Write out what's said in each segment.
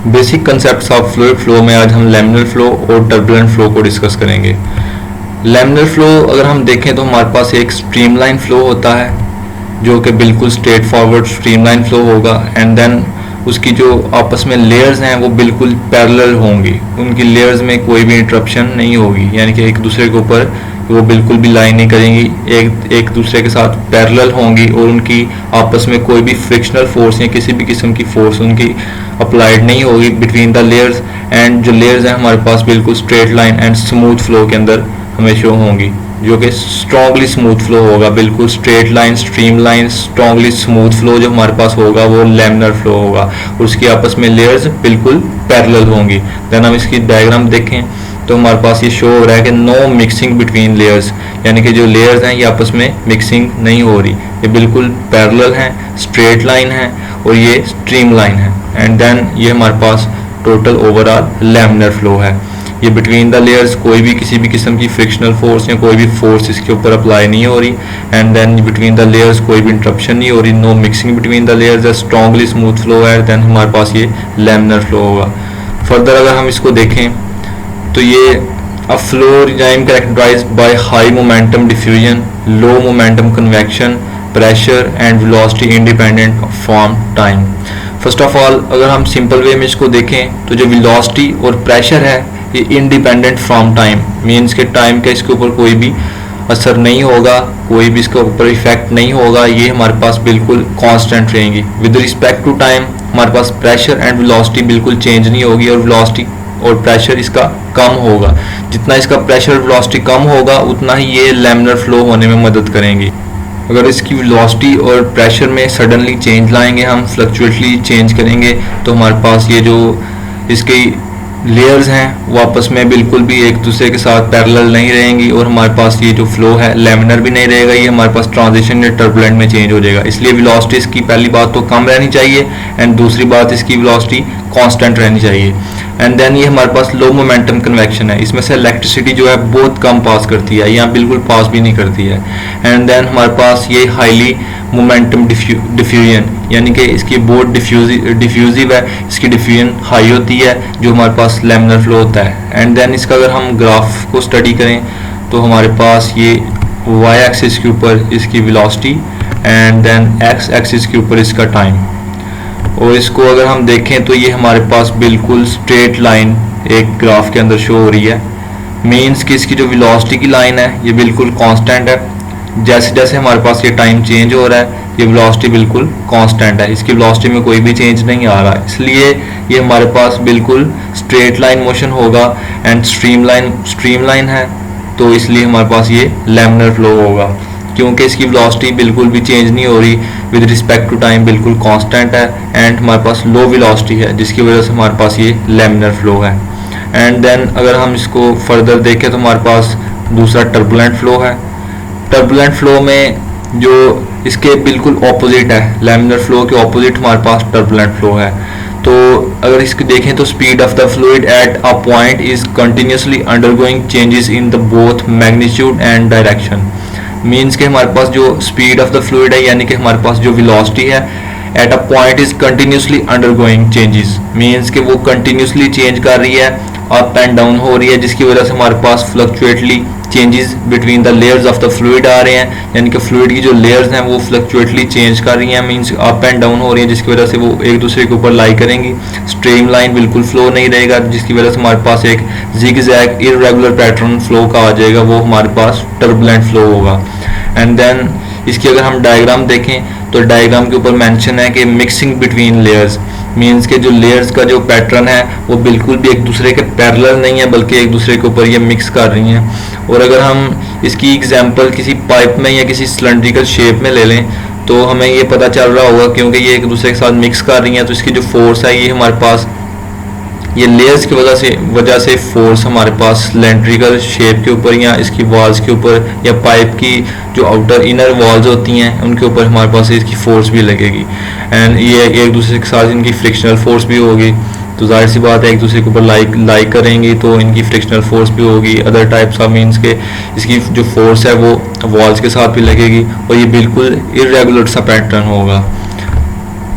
Basic concepts of fluid flow में आज हम लैमिनर फ्लो और टर्बुलेंट फ्लो को डिस्कस करेंगे। लैमिनर फ्लो अगर हम देखें तो हमारे पास एक स्ट्रीमलाइन फ्लो होता है जो कि बिल्कुल स्ट्रेट फॉरवर्ड स्ट्रीमलाइन फ्लो होगा, एंड देन उसकी जो आपस में लेयर्स हैं वो बिल्कुल पैरेलल होंगी, उनकी लेयर्स में कोई भी इंटरप्शन नहीं होगी, यानी कि एक दूसरे के ऊपर वो बिल्कुल भी लाइन नहीं करेंगी, एक दूसरे के साथ पैरेलल होंगी और उनकी आपस में कोई भी फ्रिक्शनल फोर्स या किसी भी किस्म की फोर्स उनकी अप्लाइड नहीं होगी बिटवीन द लेयर्स। एंड जो लेयर्स हैं हमारे पास बिल्कुल straight line and smooth flow के अंदर हमें शो होंगी, जो कि स्ट्रॉन्गली स्मूथ फ्लो होगा, बिल्कुल straight line stream line strongly smooth flow जो हमारे पास होगा वो लैमिनर फ्लो होगा, और उसकी आपस में लेयर्स बिल्कुल पैरेलल होंगी। देन हम इसकी डायग्राम देखें तो हमारे पास ये शो हो रहा है कि नो मिक्सिंग बिटवीन लेयर्स, यानी कि जो लेयर्स हैं ये आपस में मिक्सिंग नहीं हो रही, ये बिल्कुल पैरेलल हैं, स्ट्रेट लाइन है और ये स्ट्रीम लाइन है। एंड देन ये हमारे पास टोटल ओवरऑल लैमिनर फ्लो है। ये बिटवीन द लेयर्स कोई भी किसी भी किस्म की फ्रिक्शनल फोर्स या कोई भी फोर्स इसके ऊपर अप्लाई नहीं हो रही, and then between the layers कोई भी इंटरप्शन नहीं हो रही, no mixing between the layers, strongly smooth flow है, देन हमारे पास ये लैमिनर फ्लो होगा। फर्दर अगर हम इसको देखें तो ये a flow regime characterised by high momentum diffusion, low momentum convection, pressure and velocity independent from time. First of all अगर हम सिंपल वे में इसको देखें तो जो वेलोसिटी और प्रेशर है ये इंडिपेंडेंट फ्रॉम टाइम, मीन्स के टाइम का इसके ऊपर कोई भी असर नहीं होगा, कोई भी इसके ऊपर इफेक्ट नहीं होगा, ये हमारे पास बिल्कुल कांस्टेंट रहेंगी। विद रिस्पेक्ट टू टाइम हमारे पास प्रेशर एंड वेलोसिटी बिल्कुल चेंज नहीं होगी और वेलोसिटी और प्रेशर इसका कम होगा। जितना इसका प्रेशर वेलोसिटी कम होगा उतना ही ये लैमिनर फ्लो होने में मदद करेंगी। अगर इसकी वेलोसिटी और प्रेशर में सडनली चेंज लाएंगे, हम फ्लक्चुएटली चेंज करेंगे, तो हमारे पास ये जो इसकी लेयर्स हैं वो आपस में बिल्कुल भी एक दूसरे के साथ पैरेलल नहीं रहेंगी और हमारे पास ये जो फ्लो है लैमिनर भी नहीं रहेगा, ये हमारे पास ट्रांजिशन या टर्बुलेंट में चेंज हो जाएगा। इसलिए वेलोसिटी इसकी पहली बात तो कम रहनी चाहिए एंड दूसरी बात इसकी वेलोसिटी कांस्टेंट रहनी चाहिए। एंड देन ये हमारे पास लो मोमेंटम कन्वेक्शन है, इसमें से इलेक्ट्रिसिटी जो है बहुत कम पास करती है, यहाँ बिल्कुल पास भी नहीं करती है। एंड देन हमारे पास ये हाईली मोमेंटम डिफ्यूजन, यानी कि इसकी बहुत डिफ्यूजिव है, इसकी डिफ्यूजन हाई होती है जो हमारे पास लैमिनर फ्लो होता है। एंड देन इसका अगर हम ग्राफ को स्टडी करें तो हमारे पास ये वाई एक्सिस के ऊपर इसकी velocity and then X axis के ऊपर इसका टाइम, और इसको अगर हम देखें तो ये हमारे पास बिल्कुल स्ट्रेट लाइन एक ग्राफ के अंदर शो हो रही है, मीन्स कि इसकी जो वेलोसिटी की लाइन है ये बिल्कुल कांस्टेंट है। जैसे जैसे हमारे पास ये टाइम चेंज हो रहा है ये वेलोसिटी बिल्कुल कांस्टेंट है, इसकी वेलोसिटी में कोई भी चेंज नहीं आ रहा, इसलिए ये हमारे पास बिल्कुल स्ट्रेट लाइन मोशन होगा एंड स्ट्रीम लाइन है, तो इसलिए हमारे पास ये लैमिनर फ्लो होगा क्योंकि इसकी वेलोसिटी बिल्कुल भी चेंज नहीं हो रही, विद रिस्पेक्ट टू टाइम बिल्कुल कांस्टेंट है एंड हमारे पास लो वेलोसिटी है जिसकी वजह से हमारे पास ये लैमिनर फ्लो है। एंड देन अगर हम इसको फर्दर देखें तो हमारे पास दूसरा टर्बुलेंट फ्लो है। टर्बुलेंट फ्लो में जो इसके बिल्कुल ऑपोजिट है, लैमिनर फ्लो के ऑपोजिट हमारे पास टर्बुलेंट फ्लो है। तो अगर इसको देखें तो speed of the fluid at a point is continuously undergoing changes in the both magnitude and direction, means के हमारे पास जो स्पीड ऑफ द फ्लूइड है यानी कि हमारे पास जो वेलोसिटी है at a point is continuously undergoing changes, means के वो कंटिन्यूसली चेंज कर रही है, अप एंड डाउन हो रही है, जिसकी वजह से हमारे पास fluctuately changes between the layers of the fluid आ रहे हैं, यानी कि फ्लूइड की जो लेयर्स हैं वो फ्लक्चुएटली चेंज कर रही हैं, मीन्स अप एंड डाउन हो रही है, जिसकी वजह से वो एक दूसरे के ऊपर लाई करेंगी। स्ट्रीम लाइन बिल्कुल फ्लो नहीं रहेगा, जिसकी वजह से हमारे पास एक जिगजैग इररेगुलर पैटर्न फ्लो का आ जाएगा, वो हमारे पास टर्बुलेंट फ्लो होगा। एंड देन इसकी अगर हम डायग्राम देखें तो डायग्राम के ऊपर मेंशन है कि मिक्सिंग बिटवीन लेयर्स, मीन्स के जो लेयर्स का जो पैटर्न है वो बिल्कुल भी एक दूसरे के पैरेलल नहीं है बल्कि एक दूसरे के ऊपर ये मिक्स कर रही हैं। और अगर हम इसकी एग्जांपल किसी पाइप में या किसी सिलेंड्रिकल शेप में ले लें तो हमें ये पता चल रहा होगा, क्योंकि ये एक दूसरे के साथ मिक्स कर रही हैं तो इसकी जो फोर्स है ये हमारे पास ये लेयर्स की वजह से फोर्स हमारे पास सिलेंड्रिकल शेप के ऊपर या इसकी वॉल्स के ऊपर या पाइप की जो आउटर इनर वॉल्स होती हैं उनके ऊपर हमारे पास इसकी फोर्स भी लगेगी एंड ये एक दूसरे के साथ इनकी फ्रिक्शनल फोर्स भी होगी, तो जाहिर सी बात है एक दूसरे के ऊपर लाइक करेंगी तो इनकी फ्रिक्शनल फोर्स भी होगी। अदर टाइप्स ऑफ मीन्स के इसकी जो फोर्स है वो वॉल्स के साथ भी लगेगी और ये बिल्कुल इरेगुलर सा पैटर्न होगा।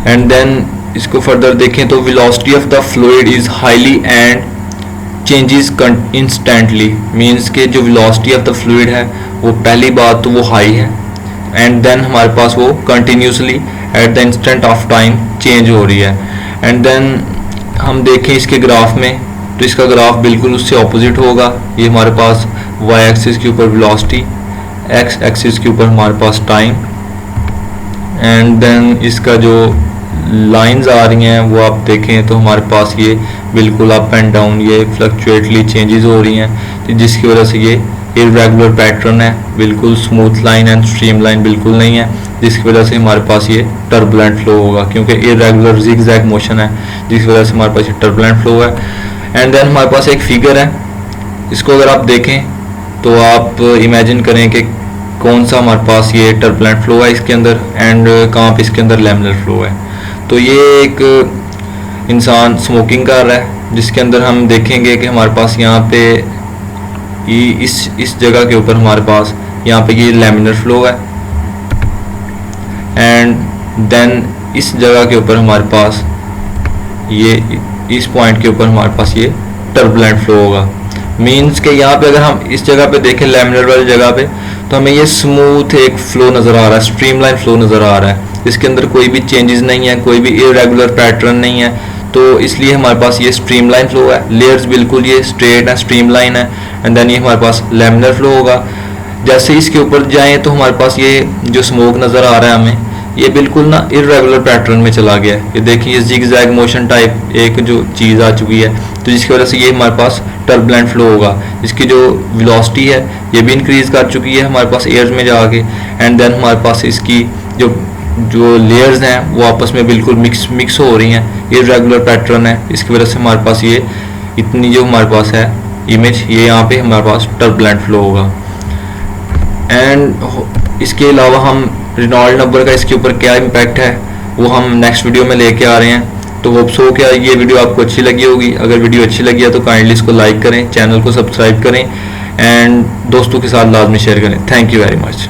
एंड देन इसको फर्दर देखें तो velocity of the fluid is highly and changes instantly, means के जो वेलोसिटी ऑफ द फ्लूइड है वो पहली बात तो वो हाई है, एंड देन हमारे पास वो continuously at the instant of time change हो रही है। एंड देन हम देखें इसके ग्राफ में तो इसका ग्राफ बिल्कुल उससे ऑपोजिट होगा। ये हमारे पास वाई एक्सिस के ऊपर वेलोसिटी, एक्स एक्सिस के ऊपर हमारे पास टाइम, एंड देन इसका जो लाइंस आ रही हैं वो आप देखें तो हमारे पास ये बिल्कुल अप एंड डाउन ये फ्लक्चुएटली चेंजेस हो रही हैं, तो जिसकी वजह से ये इरेगुलर पैटर्न है, बिल्कुल smooth line and stream line बिल्कुल नहीं है, जिसकी वजह से हमारे पास ये टर्बुलेंट फ्लो होगा, क्योंकि इरेगुलर जिगजैग मोशन है जिसकी वजह से हमारे पास ये टर्बुलेंट फ्लो है। एंड देन हमारे पास एक फिगर है, इसको अगर आप देखें तो आप इमेजिन करें कि कौन सा हमारे पास ये टर्बुलेंट फ्लो है इसके अंदर एंड कहाँ पे इसके अंदर लैमिनर फ्लो है। तो ये एक इंसान स्मोकिंग कर रहा है, जिसके अंदर हम देखेंगे कि हमारे पास यहाँ पे इस जगह के ऊपर हमारे पास यहाँ पे ये लैमिनर फ्लो है, एंड देन इस जगह के ऊपर हमारे पास ये इस पॉइंट के ऊपर हमारे पास ये टर्बुलेंट फ्लो होगा। मीन्स के यहाँ पे अगर हम इस जगह पे देखें लैमिनर वाली जगह पे तो हमें ये स्मूथ एक फ्लो नज़र आ रहा है, स्ट्रीमलाइन फ्लो नज़र आ रहा है, इसके अंदर कोई भी चेंजेस नहीं है, कोई भी इरेगुलर पैटर्न नहीं है, तो इसलिए हमारे पास ये स्ट्रीमलाइन फ्लो है। लेयर्स बिल्कुल ये स्ट्रेट है, स्ट्रीमलाइन है, एंड देन ये हमारे पास लैमिनर फ्लो होगा। जैसे इसके ऊपर जाएँ तो हमारे पास ये जो स्मोक नज़र आ रहा है हमें ये बिल्कुल ना इरेगुलर पैटर्न में चला गया है। ये देखिए ये जिगजैग मोशन टाइप एक जो चीज़ आ चुकी है, तो जिसकी वजह से ये हमारे पास टर्बुलेंट फ्लो होगा। इसकी जो वेलोसिटी है ये भी इंक्रीज कर चुकी है हमारे पास एयर में जाके, एंड देन हमारे पास इसकी जो लेयर्स हैं वो आपस में बिल्कुल मिक्स हो रही हैं, इरेगुलर पैटर्न है, इसकी वजह से हमारे पास ये इतनी जो हमारे पास है इमेज ये यहाँ पे हमारे पास टर्बुलेंट फ्लो होगा। एंड इसके अलावा हम रेनॉल्ड नंबर का इसके ऊपर क्या इम्पैक्ट है वो हम नेक्स्ट वीडियो में लेके आ रहे हैं। तो होप सो क्या ये वीडियो आपको अच्छी लगी होगी। अगर वीडियो अच्छी लगी है तो काइंडली इसको लाइक करें, चैनल को सब्सक्राइब करें एंड दोस्तों के साथ लाजमी शेयर करें। Thank you very much.